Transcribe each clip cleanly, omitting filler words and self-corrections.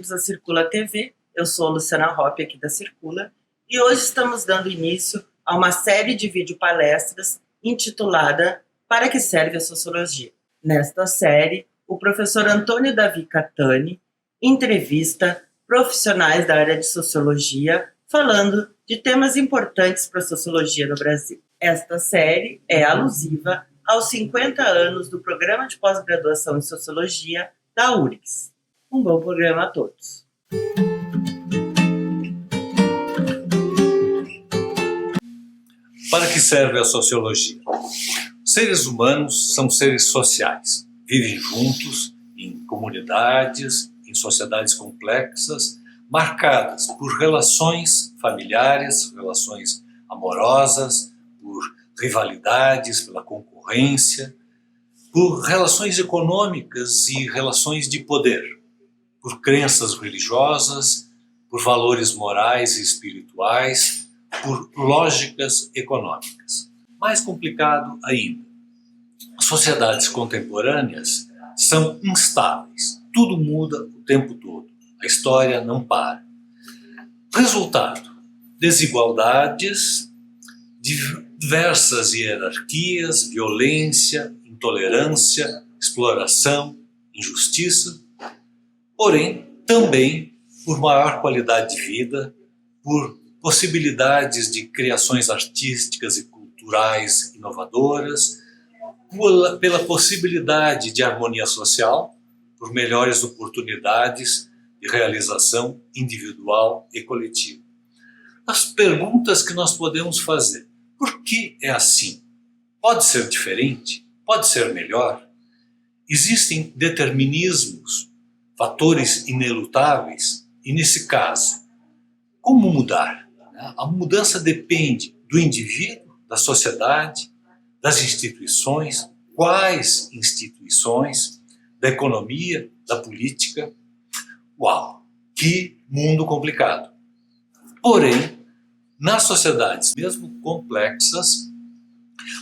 bem-vindos à Circula TV. Eu sou a Luciana Hoppe, aqui da Circula, e hoje estamos dando início a uma série de videopalestras intitulada Para que serve a Sociologia? Nesta série, o professor Antônio Davi Catani entrevista profissionais da área de Sociologia falando de temas importantes para a Sociologia no Brasil. Esta série é alusiva aos 50 anos do Programa de Pós-Graduação em Sociologia da URGS. Um bom programa a todos. Para que serve a sociologia? Seres humanos são seres sociais. Vivem juntos, em comunidades, em sociedades complexas, marcadas por relações familiares, relações amorosas, por rivalidades, pela concorrência, por relações econômicas e relações de poder, por crenças religiosas, por valores morais e espirituais, por lógicas econômicas. Mais complicado ainda, as sociedades contemporâneas são instáveis, tudo muda o tempo todo, a história não para. Resultado, desigualdades, diversas hierarquias, violência, intolerância, exploração, injustiça, porém também por maior qualidade de vida, por possibilidades de criações artísticas e culturais inovadoras, pela possibilidade de harmonia social, por melhores oportunidades de realização individual e coletiva. As perguntas que nós podemos fazer: por que é assim? Pode ser diferente? Pode ser melhor? Existem determinismos, fatores inelutáveis, e nesse caso, como mudar? A mudança depende do indivíduo, da sociedade, das instituições. Quais instituições? Da economia, da política. Uau, que mundo complicado! Porém, nas sociedades mesmo complexas,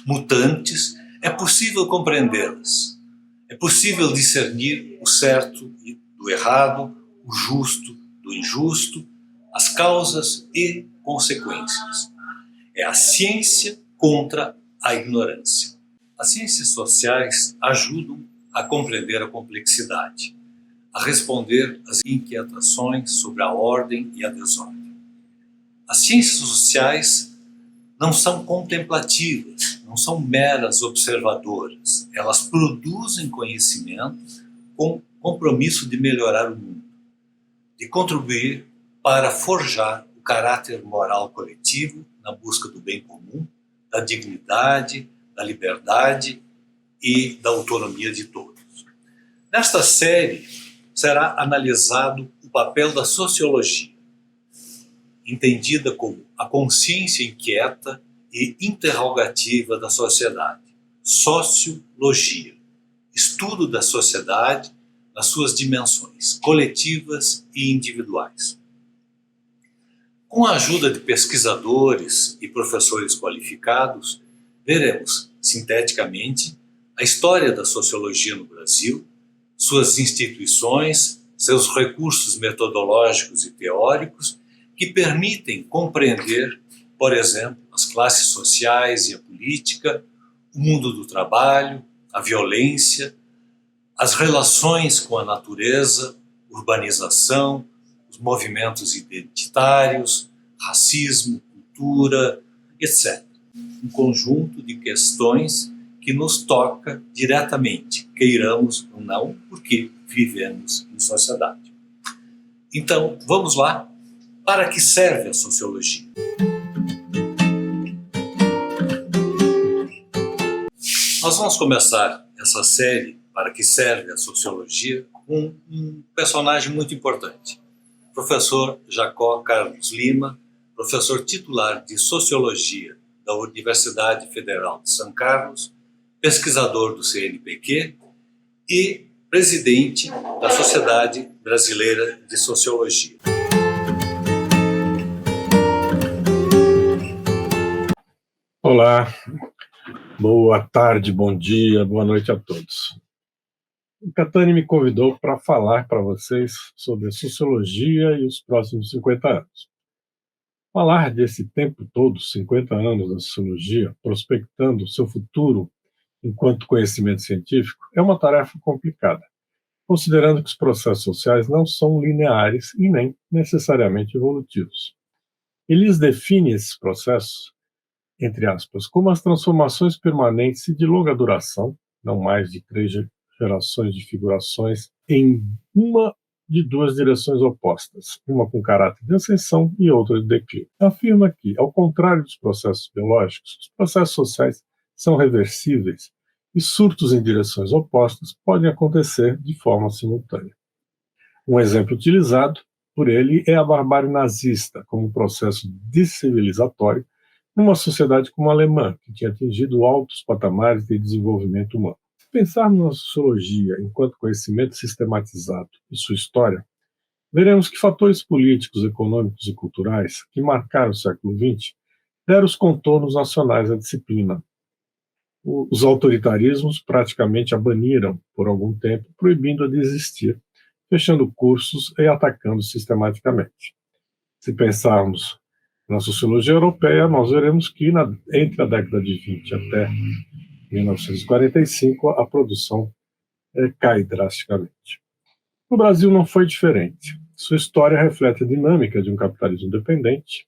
mutantes, é possível compreendê-las. É possível discernir o certo do errado, o justo do injusto, as causas e consequências. É a ciência contra a ignorância. As ciências sociais ajudam a compreender a complexidade, a responder às inquietações sobre a ordem e a desordem. As ciências sociais não são contemplativas, não são meras observadoras. Elas produzem conhecimento com compromisso de melhorar o mundo, de contribuir para forjar o caráter moral coletivo na busca do bem comum, da dignidade, da liberdade e da autonomia de todos. Nesta série será analisado o papel da sociologia, entendida como a consciência inquieta e interrogativa da sociedade. Sociologia, estudo da sociedade nas suas dimensões coletivas e individuais. Com a ajuda de pesquisadores e professores qualificados, veremos, sinteticamente, a história da sociologia no Brasil, suas instituições, seus recursos metodológicos e teóricos, que permitem compreender, por exemplo, as classes sociais e a política, o mundo do trabalho, a violência, as relações com a natureza, urbanização, os movimentos identitários, racismo, cultura, etc. Um conjunto de questões que nos toca diretamente, queiramos ou não, porque vivemos em sociedade. Então, vamos lá. Para que serve a sociologia? Nós vamos começar essa série, Para que serve a sociologia, com um personagem muito importante. Professor Jacó Carlos Lima, professor titular de Sociologia da Universidade Federal de São Carlos, pesquisador do CNPq e presidente da Sociedade Brasileira de Sociologia. Olá, boa tarde, bom dia, boa noite a todos. O Catani me convidou para falar para vocês sobre a sociologia e os próximos 50 anos. Falar desse tempo todo, 50 anos da sociologia, prospectando seu futuro enquanto conhecimento científico, é uma tarefa complicada, considerando que os processos sociais não são lineares e nem necessariamente evolutivos. Eles definem esses processos, entre aspas, como as transformações permanentes e de longa duração, não mais de 3 gerações de figurações, em uma de 2 direções opostas, uma com caráter de ascensão e outra de declínio. Afirma que, ao contrário dos processos biológicos, os processos sociais são reversíveis e surtos em direções opostas podem acontecer de forma simultânea. Um exemplo utilizado por ele é a barbárie nazista, como um processo descivilizatório numa sociedade como a alemã, que tinha atingido altos patamares de desenvolvimento humano. Se pensarmos na sociologia enquanto conhecimento sistematizado e sua história, veremos que fatores políticos, econômicos e culturais que marcaram o século XX deram os contornos nacionais à disciplina. Os autoritarismos praticamente a baniram por algum tempo, proibindo-a de existir, fechando cursos e atacando sistematicamente. Se pensarmos na sociologia europeia, nós veremos que entre a década de 20 até 1945, a produção cai drasticamente. No Brasil não foi diferente. Sua história reflete a dinâmica de um capitalismo dependente,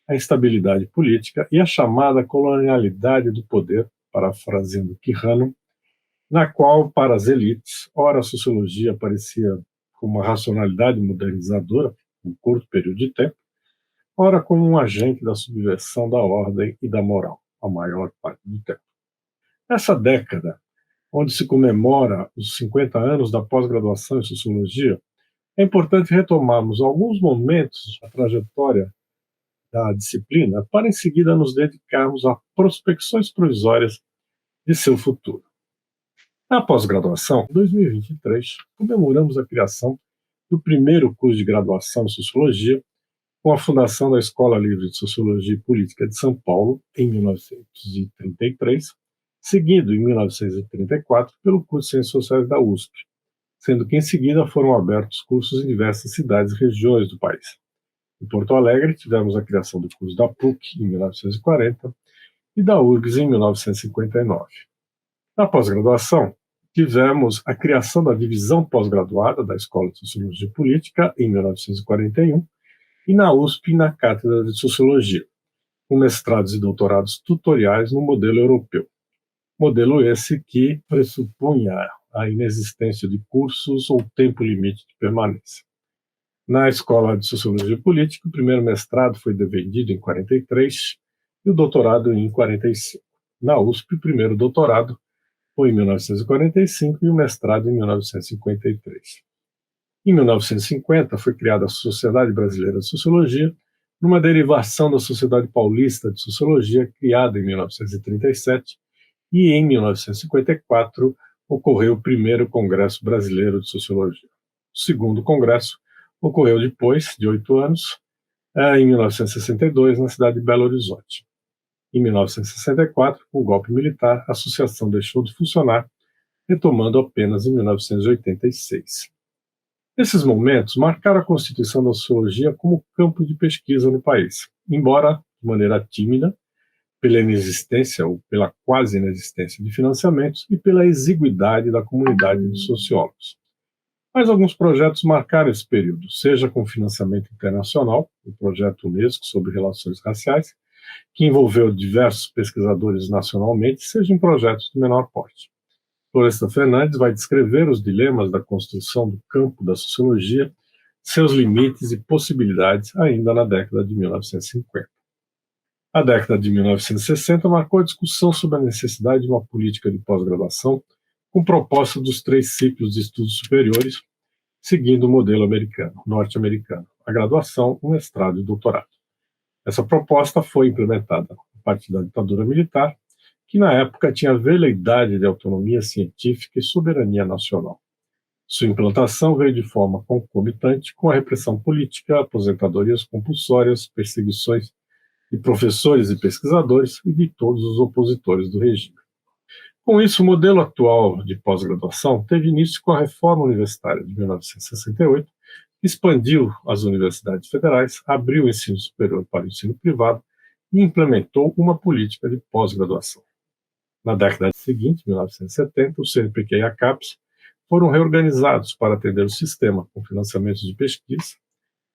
a instabilidade política e a chamada colonialidade do poder, parafraseando Quijano, na qual, para as elites, ora a sociologia aparecia como uma racionalidade modernizadora, um curto período de tempo, ora como um agente da subversão da ordem e da moral, a maior parte do tempo. Nessa década, onde se comemora os 50 anos da pós-graduação em sociologia, é importante retomarmos alguns momentos da trajetória da disciplina para em seguida nos dedicarmos a prospecções provisórias de seu futuro. Na pós-graduação, em 2023, comemoramos a criação do primeiro curso de graduação em Sociologia, com a fundação da Escola Livre de Sociologia e Política de São Paulo, em 1933, seguido, em 1934, pelo curso de Ciências Sociais da USP, sendo que em seguida foram abertos cursos em diversas cidades e regiões do país. Em Porto Alegre, tivemos a criação do curso da PUC, em 1940, e da URGS, em 1959. Na pós-graduação, tivemos a criação da divisão pós-graduada da Escola de Sociologia e Política, em 1941, e na USP, na Cátedra de Sociologia, com mestrados e doutorados tutoriais no modelo europeu. Modelo esse que pressupunha a inexistência de cursos ou tempo limite de permanência. Na Escola de Sociologia e Política, o primeiro mestrado foi defendido em 43 e o doutorado em 45. Na USP, o primeiro doutorado foi em 1945 e o mestrado em 1953. Em 1950, foi criada a Sociedade Brasileira de Sociologia, numa derivação da Sociedade Paulista de Sociologia, criada em 1937, e em 1954 ocorreu o primeiro Congresso Brasileiro de Sociologia. O segundo congresso ocorreu depois de 8 anos, em 1962, na cidade de Belo Horizonte. Em 1964, com o golpe militar, a associação deixou de funcionar, retomando apenas em 1986. Esses momentos marcaram a constituição da sociologia como campo de pesquisa no país, embora de maneira tímida, pela inexistência ou pela quase inexistência de financiamentos e pela exiguidade da comunidade de sociólogos. Mas alguns projetos marcaram esse período, seja com financiamento internacional, o projeto Unesco sobre relações raciais, que envolveu diversos pesquisadores nacionalmente, seja em projetos de menor porte. Floresta Fernandes vai descrever os dilemas da construção do campo da sociologia, seus limites e possibilidades ainda na década de 1950. A década de 1960 marcou a discussão sobre a necessidade de uma política de pós-graduação com proposta dos 3 ciclos de estudos superiores, seguindo o modelo norte-americano, a graduação, o mestrado e o doutorado. Essa proposta foi implementada a partir da ditadura militar, que na época tinha veleidade de autonomia científica e soberania nacional. Sua implantação veio de forma concomitante com a repressão política, aposentadorias compulsórias, perseguições de professores e pesquisadores e de todos os opositores do regime. Com isso, o modelo atual de pós-graduação teve início com a reforma universitária de 1968, que expandiu as universidades federais, abriu o ensino superior para o ensino privado e implementou uma política de pós-graduação. Na década seguinte, 1970, o CNPq e a CAPES foram reorganizados para atender o sistema com financiamentos de pesquisa.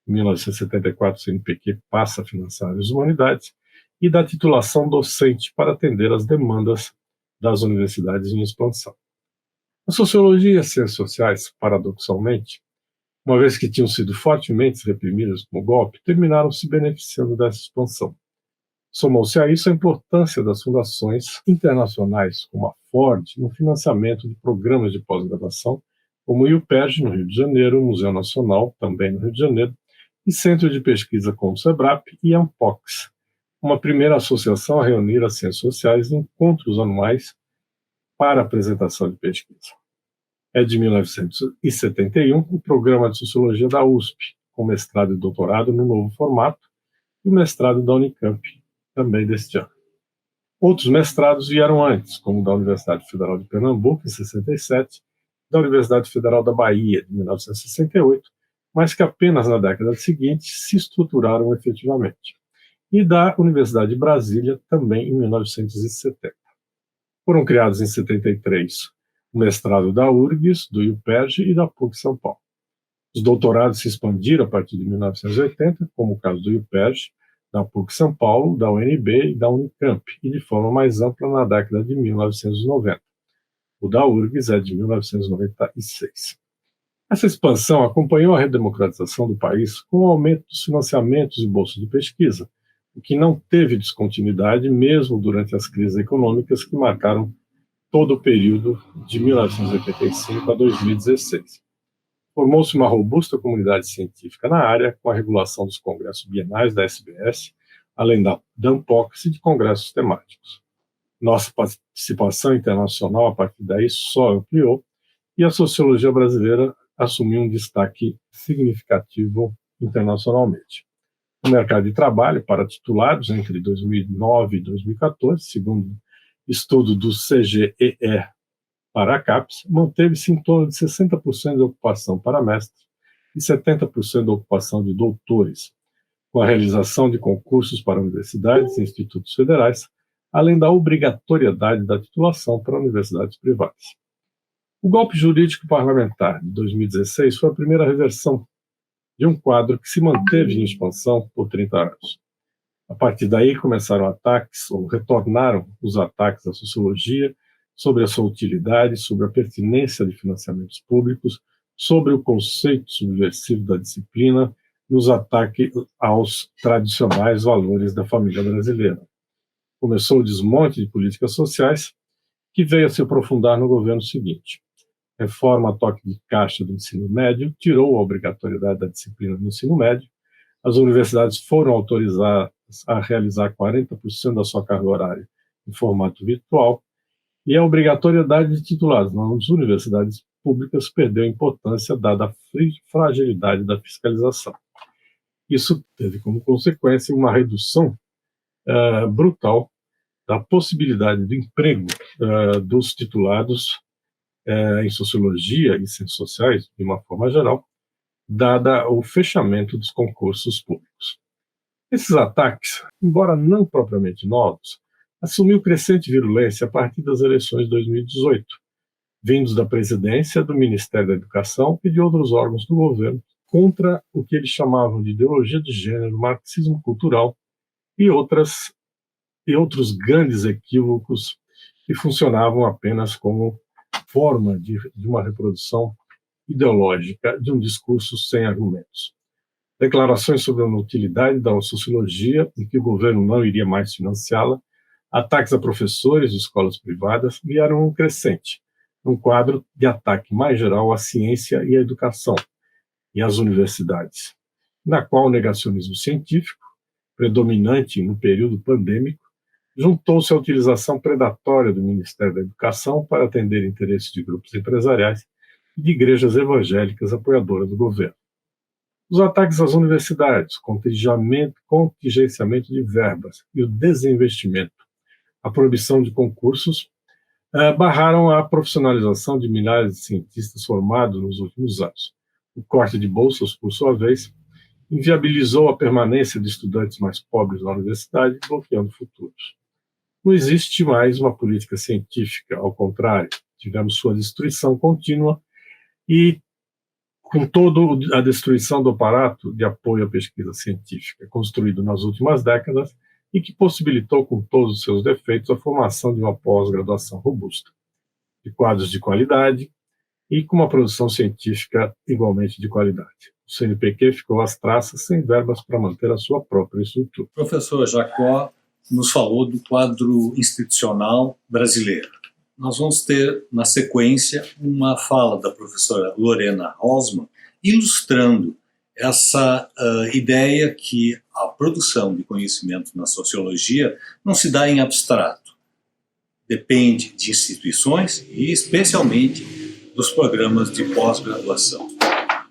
Em 1974, o CNPq passa a financiar as humanidades e da titulação docente para atender às demandas das universidades em expansão. A sociologia e as ciências sociais, paradoxalmente, uma vez que tinham sido fortemente reprimidas como golpe, terminaram se beneficiando dessa expansão. Somou-se a isso a importância das fundações internacionais, como a Ford, no financiamento de programas de pós-graduação, como o IUPERJ, no Rio de Janeiro, o Museu Nacional, também no Rio de Janeiro, e Centro de Pesquisa como o SEBRAP e a Ampox, uma primeira associação a reunir as ciências sociais em encontros anuais para apresentação de pesquisa. É de 1971 o programa de Sociologia da USP, com mestrado e doutorado no novo formato, e o mestrado da Unicamp, também deste ano. Outros mestrados vieram antes, como o da Universidade Federal de Pernambuco, em 67, da Universidade Federal da Bahia, de 1968, mas que apenas na década seguinte se estruturaram efetivamente, e da Universidade de Brasília, também em 1970. Foram criados em 73 o mestrado da URGS, do IUPERJ e da PUC São Paulo. Os doutorados se expandiram a partir de 1980, como o caso do IUPERJ, da PUC São Paulo, da UNB e da Unicamp, e de forma mais ampla na década de 1990. O da URGS é de 1996. Essa expansão acompanhou a redemocratização do país com o aumento dos financiamentos e bolsas de pesquisa, o que não teve descontinuidade mesmo durante as crises econômicas que marcaram todo o período de 1985 a 2016. Formou-se uma robusta comunidade científica na área, com a regulação dos congressos bienais da SBS, além da Ampox e de congressos temáticos. Nossa participação internacional, a partir daí, só ampliou, e a sociologia brasileira assumiu um destaque significativo internacionalmente. O mercado de trabalho para titulados entre 2009 e 2014, segundo estudo do CGEE para a CAPES, manteve-se em torno de 60% de ocupação para mestres e 70% de ocupação de doutores, com a realização de concursos para universidades e institutos federais, além da obrigatoriedade da titulação para universidades privadas. O golpe jurídico parlamentar de 2016 foi a primeira reversão de um quadro que se manteve em expansão por 30 anos. A partir daí começaram ataques, ou retornaram os ataques à sociologia, sobre a sua utilidade, sobre a pertinência de financiamentos públicos, sobre o conceito subversivo da disciplina e os ataques aos tradicionais valores da família brasileira. Começou o desmonte de políticas sociais, que veio a se aprofundar no governo seguinte. Reforma a toque de caixa do ensino médio, tirou a obrigatoriedade da disciplina no ensino médio, as universidades foram autorizadas a realizar 40% da sua carga horária em formato virtual, e a obrigatoriedade de titulados nas universidades públicas perdeu importância dada a fragilidade da fiscalização. Isso teve como consequência uma redução brutal da possibilidade do emprego dos titulados em sociologia e ciências sociais, de uma forma geral, dada o fechamento dos concursos públicos. Esses ataques, embora não propriamente novos, assumiu crescente virulência a partir das eleições de 2018, vindos da presidência, do Ministério da Educação e de outros órgãos do governo, contra o que eles chamavam de ideologia de gênero, marxismo cultural e outros grandes equívocos que funcionavam apenas como forma de uma reprodução ideológica de um discurso sem argumentos. Declarações sobre a inutilidade da sociologia e que o governo não iria mais financiá-la, ataques a professores de escolas privadas vieram um crescente, num quadro de ataque mais geral à ciência e à educação e às universidades, na qual o negacionismo científico, predominante no período pandêmico, juntou-se à utilização predatória do Ministério da Educação para atender interesses de grupos empresariais e de igrejas evangélicas apoiadoras do governo. Os ataques às universidades, contingenciamento de verbas e o desinvestimento, a proibição de concursos barraram a profissionalização de milhares de cientistas formados nos últimos anos. O corte de bolsas, por sua vez, inviabilizou a permanência de estudantes mais pobres na universidade, bloqueando futuros. Não existe mais uma política científica, ao contrário, tivemos sua destruição contínua e, com toda a destruição do aparato de apoio à pesquisa científica construído nas últimas décadas e que possibilitou, com todos os seus defeitos, a formação de uma pós-graduação robusta, de quadros de qualidade e com uma produção científica igualmente de qualidade. O CNPq ficou às traças, sem verbas para manter a sua própria estrutura. O professor Jacó nos falou do quadro institucional brasileiro. Nós vamos ter, na sequência, uma fala da professora Lorena Rosman, ilustrando essa ideia que a produção de conhecimento na sociologia não se dá em abstrato. Depende de instituições e, especialmente, dos programas de pós-graduação. A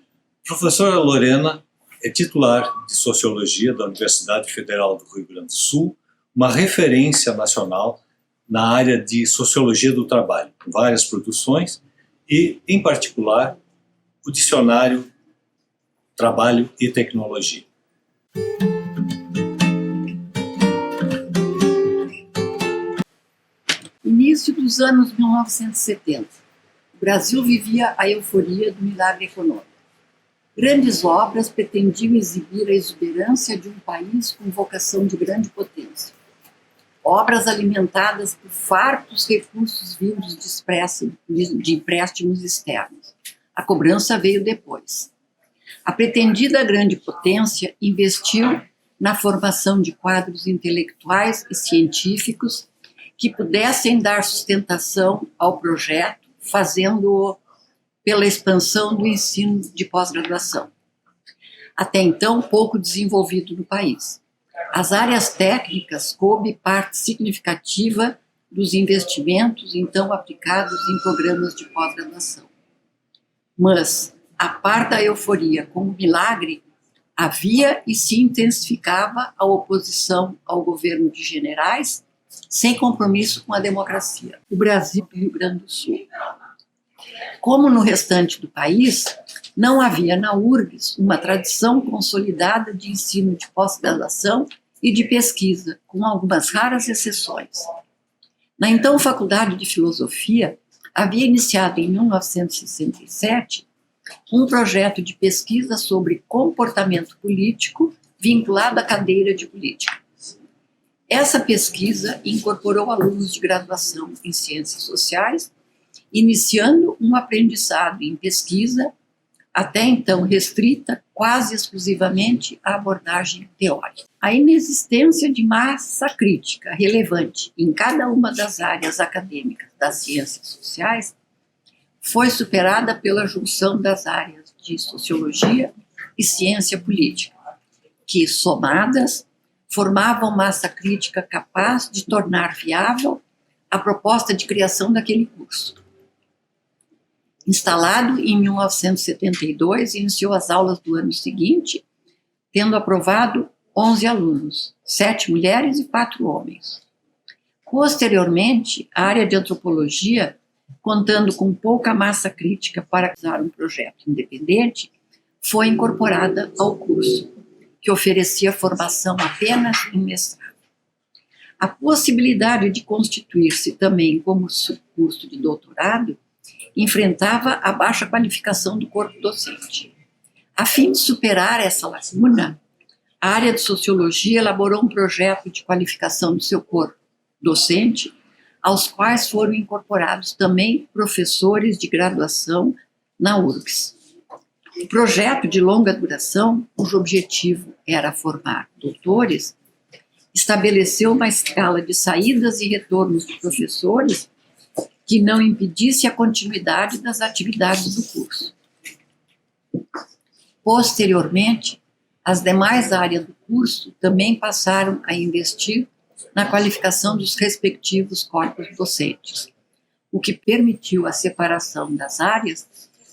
professora Lorena é titular de Sociologia da Universidade Federal do Rio Grande do Sul, uma referência nacional na área de Sociologia do Trabalho, com várias produções e, em particular, o dicionário Trabalho e Tecnologia. Início dos anos 1970. O Brasil vivia a euforia do milagre econômico. Grandes obras pretendiam exibir a exuberância de um país com vocação de grande potência. Obras alimentadas por fartos recursos vindos de empréstimos externos. A cobrança veio depois. A pretendida grande potência investiu na formação de quadros intelectuais e científicos que pudessem dar sustentação ao projeto, fazendo-o pela expansão do ensino de pós-graduação, até então pouco desenvolvido no país. As áreas técnicas coube parte significativa dos investimentos então aplicados em programas de pós-graduação. Mas, a par da euforia como milagre, havia e se intensificava a oposição ao governo de generais sem compromisso com a democracia. O Brasil e o Rio Grande do Sul. Como no restante do país, não havia na URGS uma tradição consolidada de ensino de pós-graduação e de pesquisa, com algumas raras exceções. Na então Faculdade de Filosofia, havia iniciado em 1967 um projeto de pesquisa sobre comportamento político vinculado à cadeira de política. Essa pesquisa incorporou alunos de graduação em ciências sociais, iniciando um aprendizado em pesquisa, até então restrita quase exclusivamente à abordagem teórica. A inexistência de massa crítica relevante em cada uma das áreas acadêmicas das ciências sociais foi superada pela junção das áreas de sociologia e ciência política, que, somadas, formavam massa crítica capaz de tornar viável a proposta de criação daquele curso. Instalado em 1972, iniciou as aulas do ano seguinte, tendo aprovado 11 alunos, 7 mulheres e 4 homens. Posteriormente, a área de antropologia, contando com pouca massa crítica para realizar um projeto independente, foi incorporada ao curso, que oferecia formação apenas em mestrado. A possibilidade de constituir-se também como curso de doutorado enfrentava a baixa qualificação do corpo docente. A fim de superar essa lacuna, a área de sociologia elaborou um projeto de qualificação do seu corpo docente, aos quais foram incorporados também professores de graduação na URGS. O projeto de longa duração, cujo objetivo era formar doutores, estabeleceu uma escala de saídas e retornos de professores que não impedisse a continuidade das atividades do curso. Posteriormente, as demais áreas do curso também passaram a investir na qualificação dos respectivos corpos docentes, o que permitiu a separação das áreas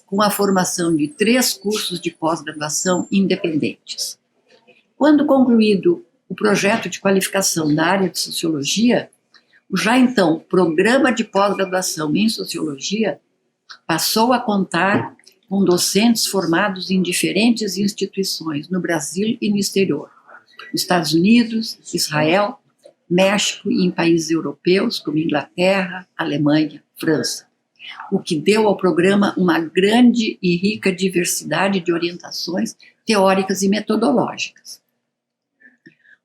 com a formação de 3 cursos de pós-graduação independentes. Quando concluído o projeto de qualificação da área de sociologia, O já então Programa de Pós-Graduação em Sociologia passou a contar com docentes formados em diferentes instituições no Brasil e no exterior, nos Estados Unidos, Israel, México e em países europeus como Inglaterra, Alemanha, França, o que deu ao programa uma grande e rica diversidade de orientações teóricas e metodológicas.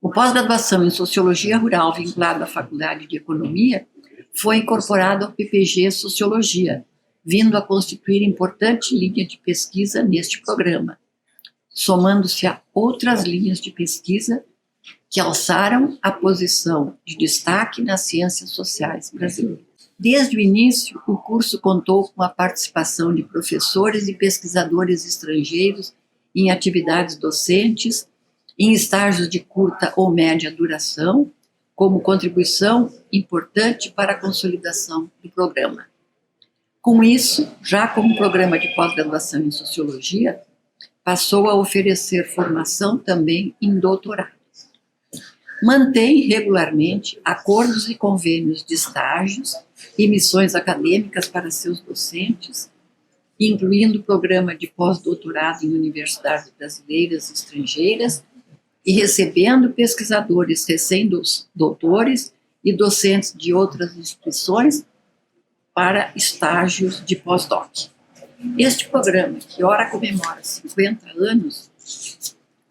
O pós-graduação em Sociologia Rural, vinculado à Faculdade de Economia, foi incorporado ao PPG Sociologia, vindo a constituir importante linha de pesquisa neste programa, somando-se a outras linhas de pesquisa que alçaram a posição de destaque nas ciências sociais brasileiras. Desde o início, o curso contou com a participação de professores e pesquisadores estrangeiros em atividades docentes, em estágios de curta ou média duração, como contribuição importante para a consolidação do programa. Com isso, já como programa de pós-graduação em Sociologia, passou a oferecer formação também em doutorado. Mantém regularmente acordos e convênios de estágios e missões acadêmicas para seus docentes, incluindo o programa de pós-doutorado em universidades brasileiras e estrangeiras, e recebendo pesquisadores recém-doutores e docentes de outras instituições para estágios de pós-doc. Este programa, que ora comemora 50 anos,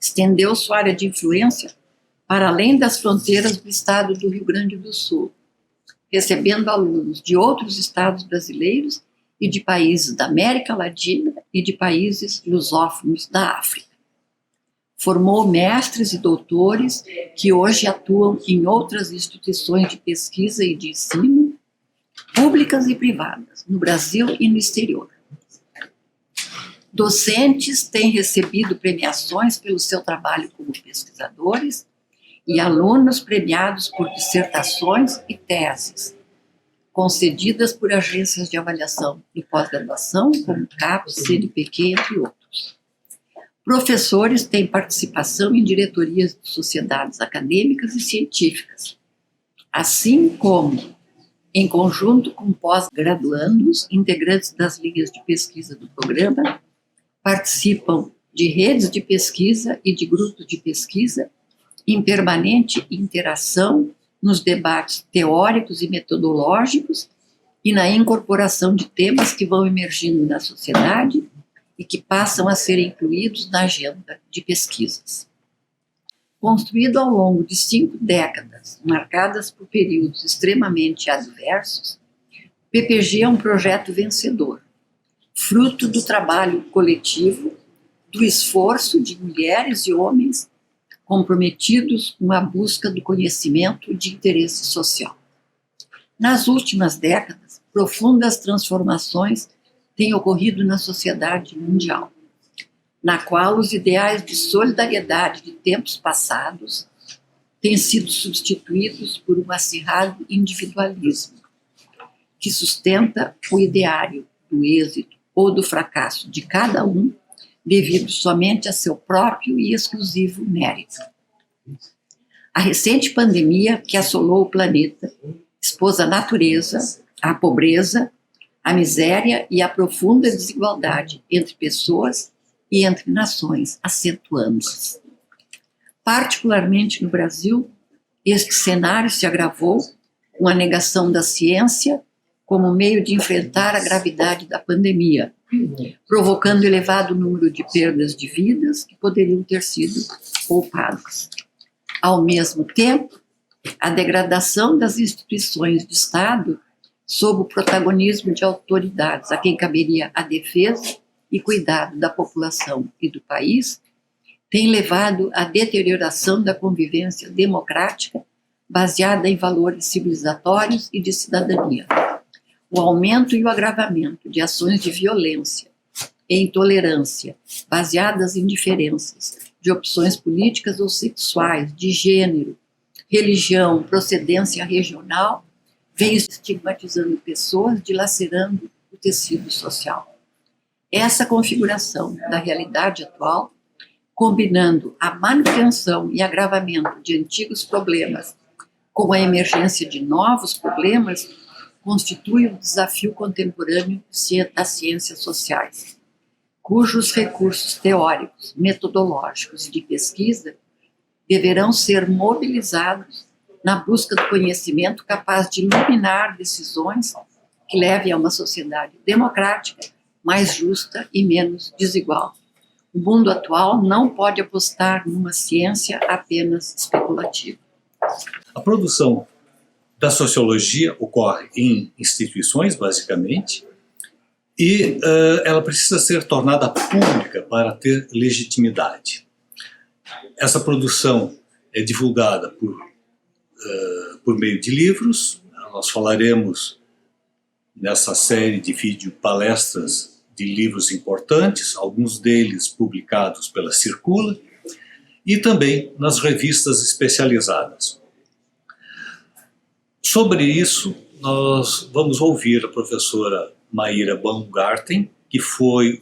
estendeu sua área de influência para além das fronteiras do estado do Rio Grande do Sul, recebendo alunos de outros estados brasileiros e de países da América Latina e de países lusófonos da África. Formou mestres e doutores que hoje atuam em outras instituições de pesquisa e de ensino, públicas e privadas, no Brasil e no exterior. Docentes têm recebido premiações pelo seu trabalho como pesquisadores e alunos premiados por dissertações e teses, concedidas por agências de avaliação de pós-graduação, como CAPES, CNPq, entre outros. Professores têm participação em diretorias de sociedades acadêmicas e científicas, assim como, em conjunto com pós-graduandos, integrantes das linhas de pesquisa do programa, participam de redes de pesquisa e de grupos de pesquisa em permanente interação nos debates teóricos e metodológicos e na incorporação de temas que vão emergindo na sociedade e que passam a ser incluídos na agenda de pesquisas. Construído ao longo de 5 décadas, marcadas por períodos extremamente adversos, o PPG é um projeto vencedor, fruto do trabalho coletivo, do esforço de mulheres e homens comprometidos com a busca do conhecimento de interesse social. Nas últimas décadas, profundas transformações têm ocorrido na sociedade mundial, na qual os ideais de solidariedade de tempos passados têm sido substituídos por um acirrado individualismo, que sustenta o ideário do êxito ou do fracasso de cada um, devido somente a seu próprio e exclusivo mérito. A recente pandemia que assolou o planeta expôs a natureza, a pobreza, a miséria e a profunda desigualdade entre pessoas e entre nações, acentuando-se. Particularmente no Brasil, este cenário se agravou com a negação da ciência como meio de enfrentar a gravidade da pandemia, provocando elevado número de perdas de vidas que poderiam ter sido poupadas. Ao mesmo tempo, a degradação das instituições de Estado sob o protagonismo de autoridades a quem caberia a defesa e cuidado da população e do país, tem levado à deterioração da convivência democrática baseada em valores civilizatórios e de cidadania. O aumento e o agravamento de ações de violência e intolerância baseadas em diferenças de opções políticas ou sexuais, de gênero, religião, procedência regional, vem estigmatizando pessoas, dilacerando o tecido social. Essa configuração da realidade atual, combinando a manutenção e agravamento de antigos problemas com a emergência de novos problemas, constitui o desafio contemporâneo das ciências sociais, cujos recursos teóricos, metodológicos e de pesquisa deverão ser mobilizados na busca do conhecimento capaz de iluminar decisões que levem a uma sociedade democrática, mais justa e menos desigual. O mundo atual não pode apostar numa ciência apenas especulativa. A produção da sociologia ocorre em instituições, basicamente, e ela precisa ser tornada pública para ter legitimidade. Essa produção é divulgada por meio de livros. Nós falaremos nessa série de vídeo palestras de livros importantes, alguns deles publicados pela Circula, e também nas revistas especializadas. Sobre isso, nós vamos ouvir a professora Maíra Baumgarten, que foi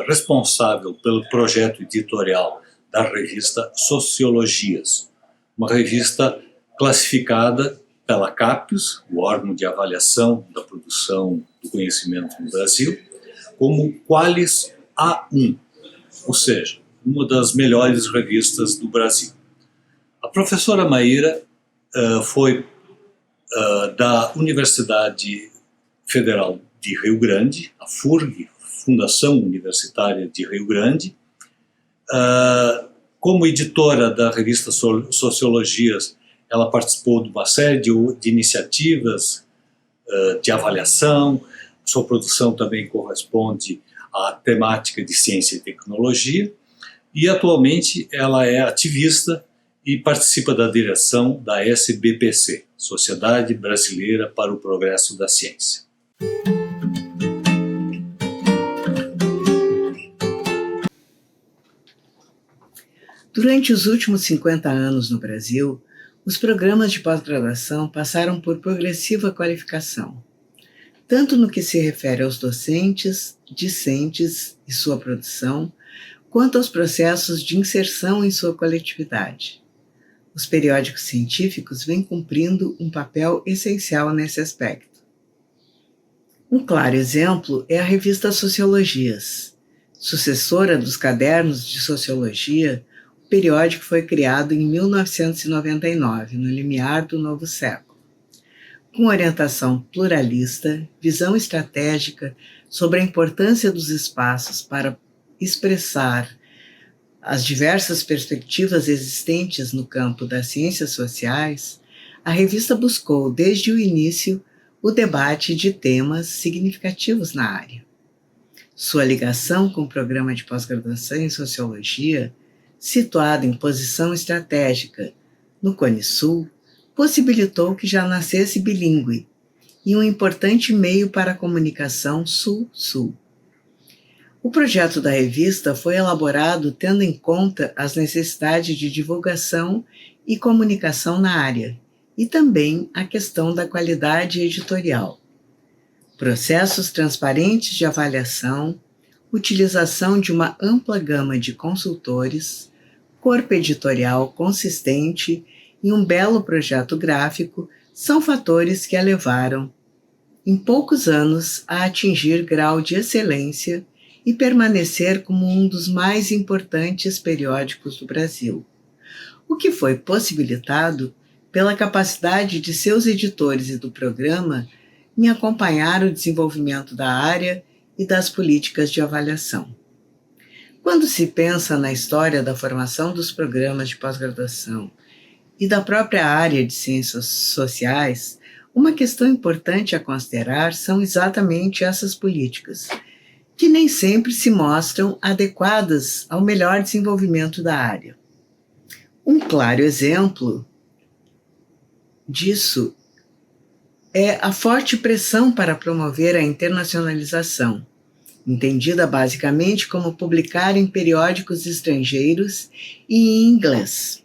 responsável pelo projeto editorial da revista Sociologias, uma revista classificada pela CAPES, o órgão de avaliação da produção do conhecimento no Brasil, como Qualis A1, ou seja, uma das melhores revistas do Brasil. A professora Maíra foi da Universidade Federal de Rio Grande, a FURG, Fundação Universitária de Rio Grande. Como editora da revista Sociologias, ela participou de uma série de iniciativas de avaliação. Sua produção também corresponde à temática de ciência e tecnologia, e atualmente ela é ativista e participa da direção da SBPC, Sociedade Brasileira para o Progresso da Ciência. Durante os últimos 50 anos no Brasil, os programas de pós-graduação passaram por progressiva qualificação, tanto no que se refere aos docentes, discentes e sua produção, quanto aos processos de inserção em sua coletividade. Os periódicos científicos vêm cumprindo um papel essencial nesse aspecto. Um claro exemplo é a revista Sociologias. Sucessora dos cadernos de sociologia, o periódico foi criado em 1999, no limiar do novo século. Com orientação pluralista, visão estratégica sobre a importância dos espaços para expressar as diversas perspectivas existentes no campo das ciências sociais, a revista buscou, desde o início, o debate de temas significativos na área. Sua ligação com o programa de pós-graduação em Sociologia, situado em posição estratégica no Cone Sul, possibilitou que já nascesse bilíngue e um importante meio para a comunicação Sul-Sul. O projeto da revista foi elaborado tendo em conta as necessidades de divulgação e comunicação na área, e também a questão da qualidade editorial. Processos transparentes de avaliação, utilização de uma ampla gama de consultores, corpo editorial consistente e um belo projeto gráfico são fatores que a levaram, em poucos anos, a atingir grau de excelência e permanecer como um dos mais importantes periódicos do Brasil, o que foi possibilitado pela capacidade de seus editores e do programa em acompanhar o desenvolvimento da área e das políticas de avaliação. Quando se pensa na história da formação dos programas de pós-graduação e da própria área de ciências sociais, uma questão importante a considerar são exatamente essas políticas, que nem sempre se mostram adequadas ao melhor desenvolvimento da área. Um claro exemplo disso é a forte pressão para promover a internacionalização, entendida basicamente como publicar em periódicos estrangeiros e em inglês,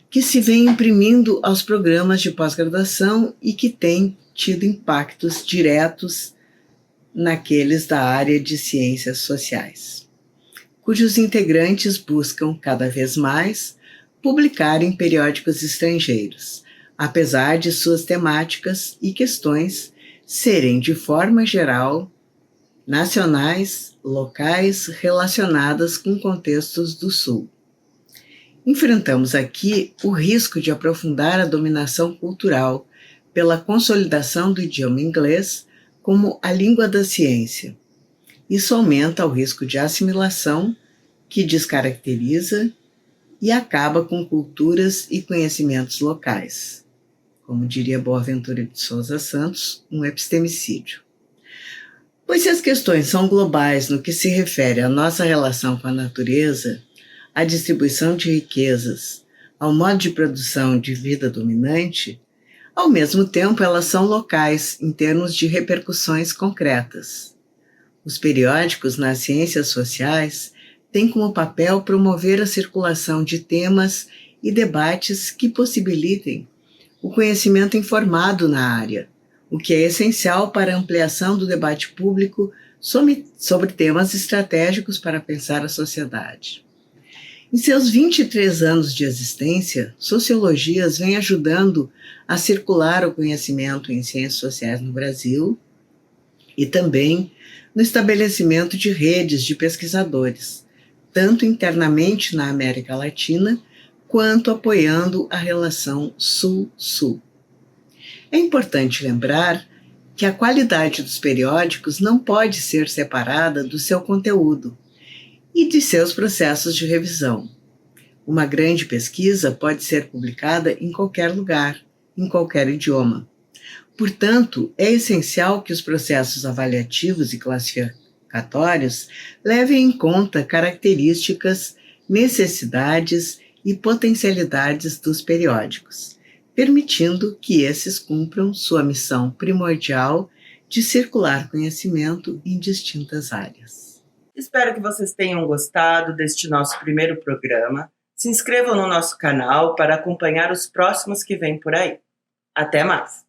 que se vem imprimindo aos programas de pós-graduação e que tem tido impactos diretos naqueles da área de ciências sociais, cujos integrantes buscam cada vez mais publicar em periódicos estrangeiros, apesar de suas temáticas e questões serem, de forma geral, nacionais, locais, relacionadas com contextos do Sul. Enfrentamos aqui o risco de aprofundar a dominação cultural pela consolidação do idioma inglês como a língua da ciência. Isso aumenta o risco de assimilação, que descaracteriza e acaba com culturas e conhecimentos locais. Como diria Boaventura de Souza Santos, um epistemicídio. Pois se as questões são globais no que se refere à nossa relação com a natureza, à distribuição de riquezas, ao modo de produção de vida dominante, ao mesmo tempo elas são locais em termos de repercussões concretas. Os periódicos nas ciências sociais têm como papel promover a circulação de temas e debates que possibilitem o conhecimento informado na área, o que é essencial para a ampliação do debate público sobre temas estratégicos para pensar a sociedade. Em seus 23 anos de existência, Sociologias vem ajudando a circular o conhecimento em ciências sociais no Brasil e também no estabelecimento de redes de pesquisadores, tanto internamente na América Latina, quanto apoiando a relação Sul-Sul. É importante lembrar que a qualidade dos periódicos não pode ser separada do seu conteúdo e de seus processos de revisão. Uma grande pesquisa pode ser publicada em qualquer lugar, em qualquer idioma. Portanto, é essencial que os processos avaliativos e classificatórios levem em conta características, necessidades e potencialidades dos periódicos, permitindo que esses cumpram sua missão primordial de circular conhecimento em distintas áreas. Espero que vocês tenham gostado deste nosso primeiro programa. Se inscrevam no nosso canal para acompanhar os próximos que vêm por aí. Até mais!